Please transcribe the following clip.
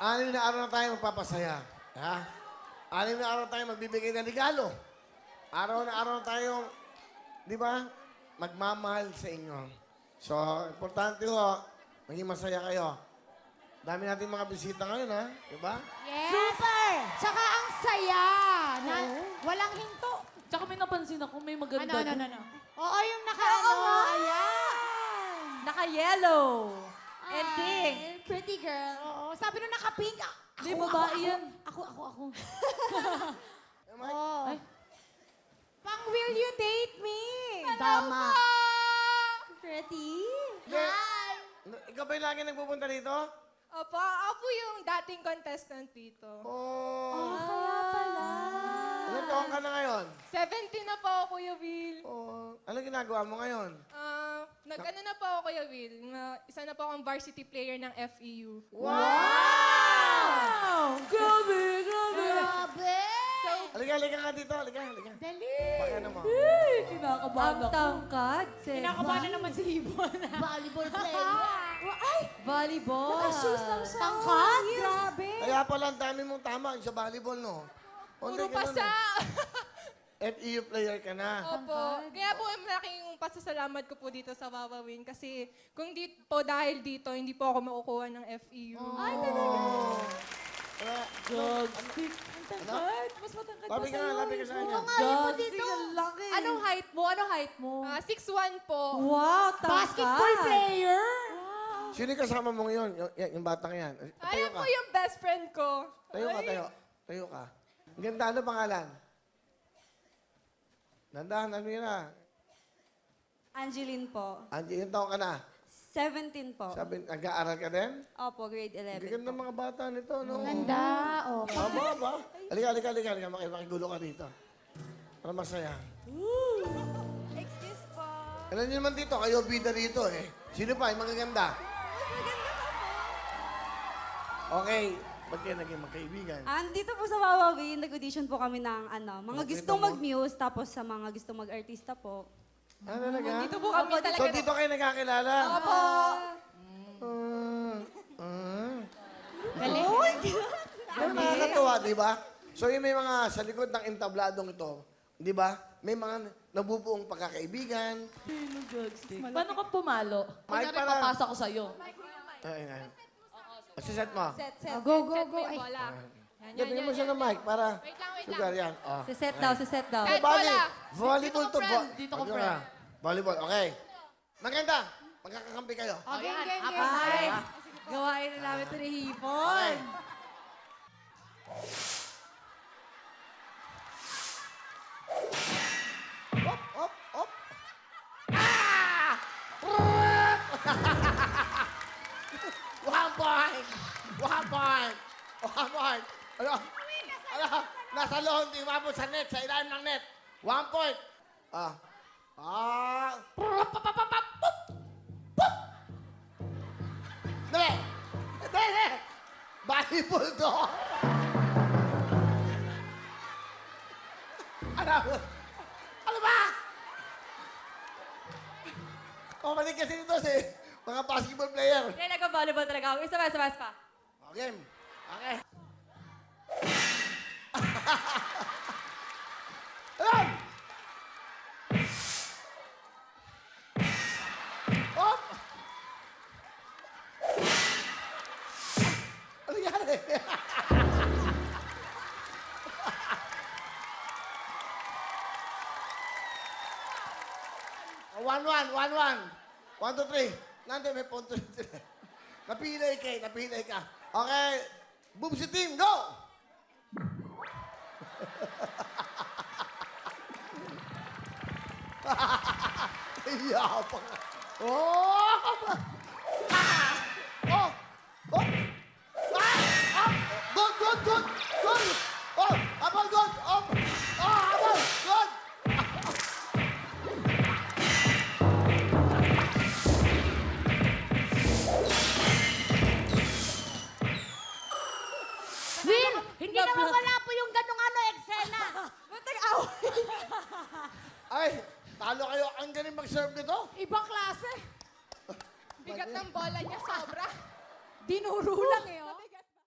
Anim na araw na tayo magpapasaya. Ha? Anim na araw tayo magbibigay ng regalo. Araw na araw tayo, di ba, magmamahal sa inyo. So, importante ho, maging masaya kayo. Dami natin mga bisita ngayon, ha? Di ba? Yes! Super! Tsaka ang saya! Na, walang hinto. Tsaka may napansin ako, may maganda. Ano? Oo, yung naka-ano. Ayan! Naka-yellow. And pink. Pretty girl. Oo, sabi nung naka-pink. Di, babae yan. Ako. Mike? Oh. Ay. Pang will you date me? Tama. Pretty? Hi! Ikaw ba yung lagi nagpupunta dito? Opo, ako po yung dating contestant dito. Oh. Kaya pala. Ilan taon ka na ngayon? 17 na po ako, Kuya Will. Oh. Anong ginagawa mo ngayon? Nag-ano na po ako, Kuya Will. Isa na po akong varsity player ng FEU. Wow! Grabe! Grabe! Halika nga dito. Halika. Dali! Baka naman. Kinakabahan ako. Tangkad, Kinakabahan na naman si Ibon. Volleyball player. Ay! Volleyball. Naka-shoes lang siya. Tangkad? Grabe! Kaya pala ang dami mong tama yung sa volleyball, no? Puro pasa. FEU player ka na. Opo. Kaya po malaking pasasalamat ko po dito sa Wawawin kasi kung di po dahil dito, hindi po ako makukuha ng FEU. Ay, talaga? Jogstick. Ang tangkad. Mas matangkad Labi ka sa kanya. Jogstick, ang laki. Anong height mo? 6'1 po. Wow, tangkad. Basketball player? Sino yung kasama mo ngayon? Yung batang yan. Tayo Ayun ka. po yung best friend ko. Tayo ka. Ang ganda, ano pangalan? Nandahan, ano yun na? Angeline po. Angie, ilang taon ka na? 17 po. Sabi, nag-aaral ka din? Opo, grade 11 Ang ganda po. mga bata nito, no? Ganda. Oh. Tama ba? Halika. Makigulo ka dito. Para masaya. Excuse po. Alam niyo naman dito, kayo bida rito eh. Sino pa? Yung magaganda? Okay. Ba't kayo naging magkaibigan? Andito po sa Wawawin, nag-audition po kami ng mga Oh, gustong kita mo? mag-muse, tapos sa mga gustong mag-artista po. Ah, talaga? Dito po kami talaga. So dito kayo nagkakilala? Opo. Galing. Pero nakakatuwa, di ba? So yung may mga sa likod ng entabladong ito, di ba? May mga nabubuong pagkakaibigan. Jogstick. Paano ka pumalo? Mike, Kunyari, para- papasa ko sa'yo. Ay. Set mo. Set. Go. Set mo Ay. yung bola. Bigyan mo siya ng mic para Wait lang. sugar yan. Oh. Siset daw. Set Bali, bola. volleyball to. Dito ko, Ano friend. ka? Volleyball, okay. Maganda. Magkakakampi kayo. Oh, game. Ay, gawain na namin ito ni Hipon. Op. Ah! One point. Ano? Nasa loob, hindi umabot sa net, sa ilalim ng net. 1 point. Dali! Volleyball to. Ano ba? Pamalig kasi nito si mga basketball player. Kaya nag-volleyball talaga ako. Isa pa. Okay. Alam! Op! Ano nangyari? One, 1, 2, 3. Nandun, may punto dito. Napilay ka. Okay. Boobsy team, go! Iyapang. Oh! Oh! Oh! Ah! Good! Oh! Abang, good! Oh! Abang! Good! Will, hindi naman wala po yung ganong eksena. Ay, talo kayo. Ang galing mag-serve nito. Ibang klase. Bigat ng bola niya sobra. Dinuro lang eh. Oh.